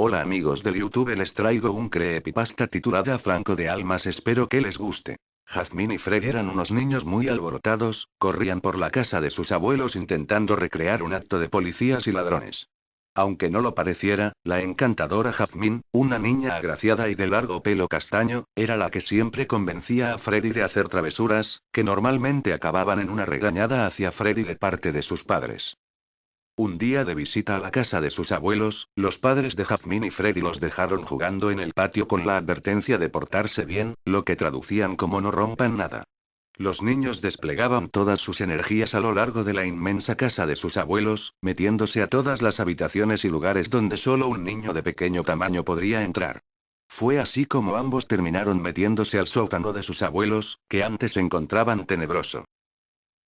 Hola amigos del YouTube, les traigo un creepypasta titulada Franco de Almas, espero que les guste. Jazmín y Freddy eran unos niños muy alborotados, corrían por la casa de sus abuelos intentando recrear un acto de policías y ladrones. Aunque no lo pareciera, la encantadora Jazmín, una niña agraciada y de largo pelo castaño, era la que siempre convencía a Freddy de hacer travesuras, que normalmente acababan en una regañada hacia Freddy de parte de sus padres. Un día de visita a la casa de sus abuelos, los padres de Jazmín y Freddy los dejaron jugando en el patio con la advertencia de portarse bien, lo que traducían como no rompan nada. Los niños desplegaban todas sus energías a lo largo de la inmensa casa de sus abuelos, metiéndose a todas las habitaciones y lugares donde solo un niño de pequeño tamaño podría entrar. Fue así como ambos terminaron metiéndose al sótano de sus abuelos, que antes se encontraban tenebroso.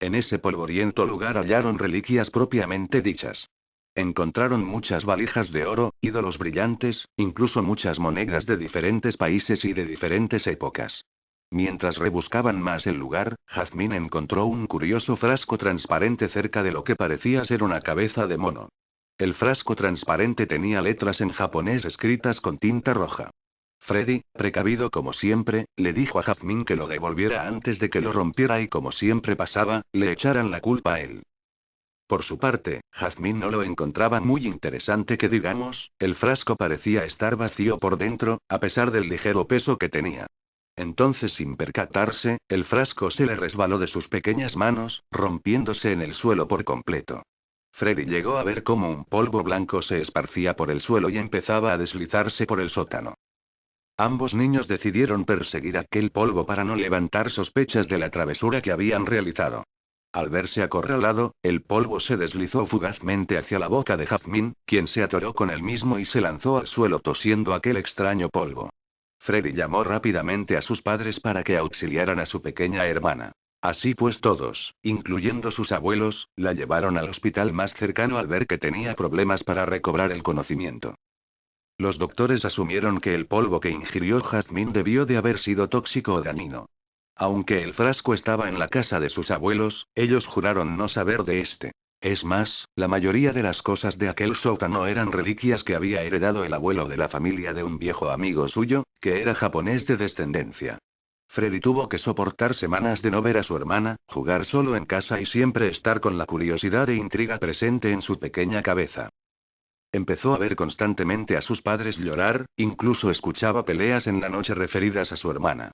En ese polvoriento lugar hallaron reliquias propiamente dichas. Encontraron muchas valijas de oro, ídolos brillantes, incluso muchas monedas de diferentes países y de diferentes épocas. Mientras rebuscaban más el lugar, Jazmín encontró un curioso frasco transparente cerca de lo que parecía ser una cabeza de mono. El frasco transparente tenía letras en japonés escritas con tinta roja. Freddy, precavido como siempre, le dijo a Jazmín que lo devolviera antes de que lo rompiera y, como siempre pasaba, le echaran la culpa a él. Por su parte, Jazmín no lo encontraba muy interesante que digamos, el frasco parecía estar vacío por dentro, a pesar del ligero peso que tenía. Entonces, sin percatarse, el frasco se le resbaló de sus pequeñas manos, rompiéndose en el suelo por completo. Freddy llegó a ver cómo un polvo blanco se esparcía por el suelo y empezaba a deslizarse por el sótano. Ambos niños decidieron perseguir aquel polvo para no levantar sospechas de la travesura que habían realizado. Al verse acorralado, el polvo se deslizó fugazmente hacia la boca de Jazmín, quien se atoró con él mismo y se lanzó al suelo tosiendo aquel extraño polvo. Freddy llamó rápidamente a sus padres para que auxiliaran a su pequeña hermana. Así pues todos, incluyendo sus abuelos, la llevaron al hospital más cercano al ver que tenía problemas para recobrar el conocimiento. Los doctores asumieron que el polvo que ingirió Jazmín debió de haber sido tóxico o dañino. Aunque el frasco estaba en la casa de sus abuelos, ellos juraron no saber de este. Es más, la mayoría de las cosas de aquel sótano eran reliquias que había heredado el abuelo de la familia de un viejo amigo suyo, que era japonés de descendencia. Freddy tuvo que soportar semanas de no ver a su hermana, jugar solo en casa y siempre estar con la curiosidad e intriga presente en su pequeña cabeza. Empezó a ver constantemente a sus padres llorar, incluso escuchaba peleas en la noche referidas a su hermana.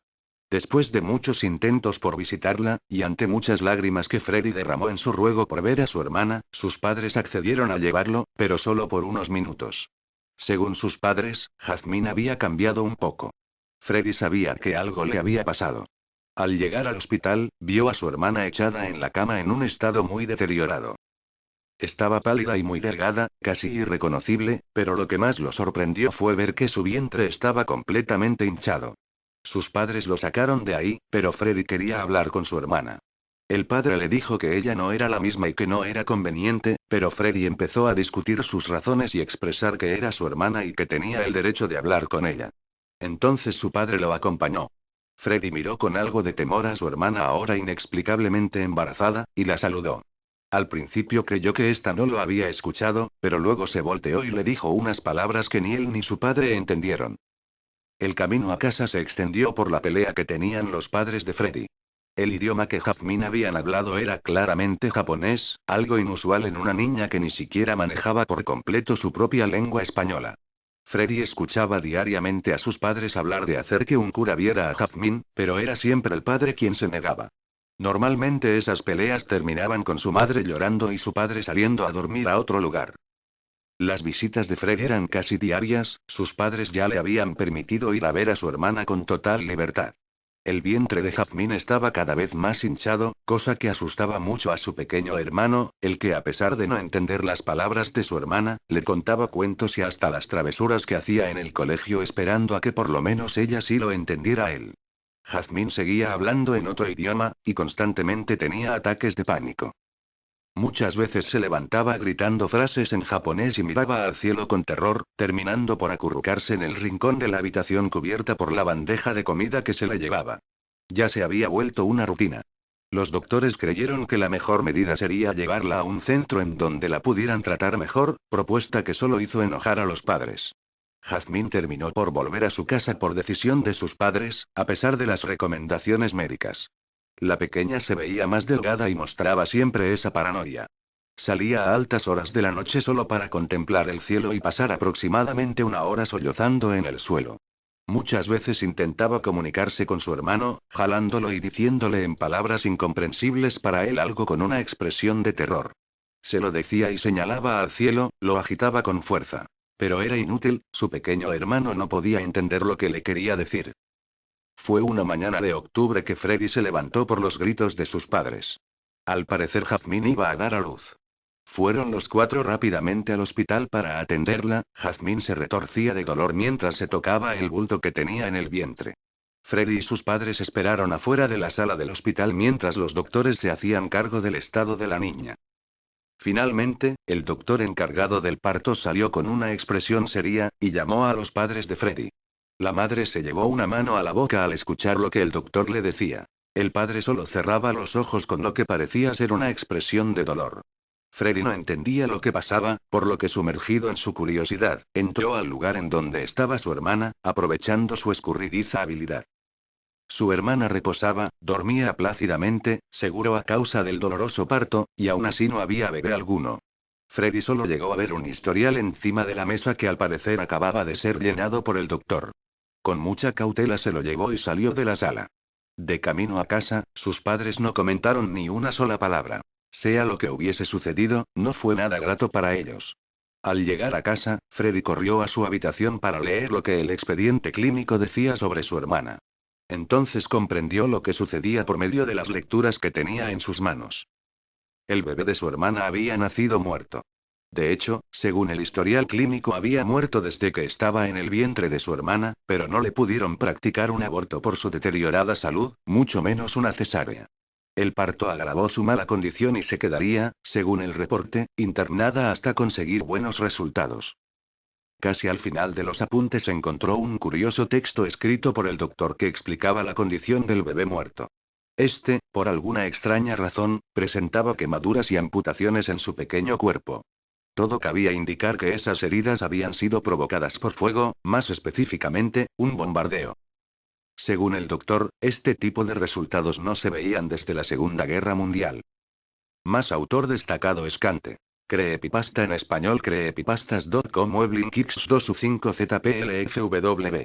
Después de muchos intentos por visitarla, y ante muchas lágrimas que Freddy derramó en su ruego por ver a su hermana, sus padres accedieron a llevarlo, pero solo por unos minutos. Según sus padres, Jazmín había cambiado un poco. Freddy sabía que algo le había pasado. Al llegar al hospital, vio a su hermana echada en la cama en un estado muy deteriorado. Estaba pálida y muy delgada, casi irreconocible, pero lo que más lo sorprendió fue ver que su vientre estaba completamente hinchado. Sus padres lo sacaron de ahí, pero Freddy quería hablar con su hermana. El padre le dijo que ella no era la misma y que no era conveniente, pero Freddy empezó a discutir sus razones y expresar que era su hermana y que tenía el derecho de hablar con ella. Entonces su padre lo acompañó. Freddy miró con algo de temor a su hermana ahora inexplicablemente embarazada, y la saludó. Al principio creyó que ésta no lo había escuchado, pero luego se volteó y le dijo unas palabras que ni él ni su padre entendieron. El camino a casa se extendió por la pelea que tenían los padres de Freddy. El idioma que Jazmín habían hablado era claramente japonés, algo inusual en una niña que ni siquiera manejaba por completo su propia lengua española. Freddy escuchaba diariamente a sus padres hablar de hacer que un cura viera a Jazmín, pero era siempre el padre quien se negaba. Normalmente esas peleas terminaban con su madre llorando y su padre saliendo a dormir a otro lugar. Las visitas de Fred eran casi diarias, sus padres ya le habían permitido ir a ver a su hermana con total libertad. El vientre de Jazmín estaba cada vez más hinchado, cosa que asustaba mucho a su pequeño hermano, el que a pesar de no entender las palabras de su hermana, le contaba cuentos y hasta las travesuras que hacía en el colegio esperando a que por lo menos ella sí lo entendiera a él. Jazmín seguía hablando en otro idioma, y constantemente tenía ataques de pánico. Muchas veces se levantaba gritando frases en japonés y miraba al cielo con terror, terminando por acurrucarse en el rincón de la habitación cubierta por la bandeja de comida que se le llevaba. Ya se había vuelto una rutina. Los doctores creyeron que la mejor medida sería llevarla a un centro en donde la pudieran tratar mejor, propuesta que solo hizo enojar a los padres. Jazmín terminó por volver a su casa por decisión de sus padres, a pesar de las recomendaciones médicas. La pequeña se veía más delgada y mostraba siempre esa paranoia. Salía a altas horas de la noche solo para contemplar el cielo y pasar aproximadamente una hora sollozando en el suelo. Muchas veces intentaba comunicarse con su hermano, jalándolo y diciéndole en palabras incomprensibles para él algo con una expresión de terror. Se lo decía y señalaba al cielo, lo agitaba con fuerza. Pero era inútil, su pequeño hermano no podía entender lo que le quería decir. Fue una mañana de octubre que Freddy se levantó por los gritos de sus padres. Al parecer Jazmín iba a dar a luz. Fueron los cuatro rápidamente al hospital para atenderla. Jazmín se retorcía de dolor mientras se tocaba el bulto que tenía en el vientre. Freddy y sus padres esperaron afuera de la sala del hospital mientras los doctores se hacían cargo del estado de la niña. Finalmente, el doctor encargado del parto salió con una expresión seria, y llamó a los padres de Freddy. La madre se llevó una mano a la boca al escuchar lo que el doctor le decía. El padre solo cerraba los ojos con lo que parecía ser una expresión de dolor. Freddy no entendía lo que pasaba, por lo que sumergido en su curiosidad, entró al lugar en donde estaba su hermana, aprovechando su escurridiza habilidad. Su hermana reposaba, dormía plácidamente, seguro a causa del doloroso parto, y aún así no había bebé alguno. Freddy solo llegó a ver un historial encima de la mesa que al parecer acababa de ser llenado por el doctor. Con mucha cautela se lo llevó y salió de la sala. De camino a casa, sus padres no comentaron ni una sola palabra. Sea lo que hubiese sucedido, no fue nada grato para ellos. Al llegar a casa, Freddy corrió a su habitación para leer lo que el expediente clínico decía sobre su hermana. Entonces comprendió lo que sucedía por medio de las lecturas que tenía en sus manos. El bebé de su hermana había nacido muerto. De hecho, según el historial clínico había muerto desde que estaba en el vientre de su hermana, pero no le pudieron practicar un aborto por su deteriorada salud, mucho menos una cesárea. El parto agravó su mala condición y se quedaría, según el reporte, internada hasta conseguir buenos resultados. Casi al final de los apuntes encontró un curioso texto escrito por el doctor que explicaba la condición del bebé muerto. Este, por alguna extraña razón, presentaba quemaduras y amputaciones en su pequeño cuerpo. Todo cabía indicar que esas heridas habían sido provocadas por fuego, más específicamente, un bombardeo. Según el doctor, este tipo de resultados no se veían desde la Segunda Guerra Mundial. Más autor destacado es Kante. Creepypasta en español creepypastas.com Weblin Kicks 2 U5 ZPLFW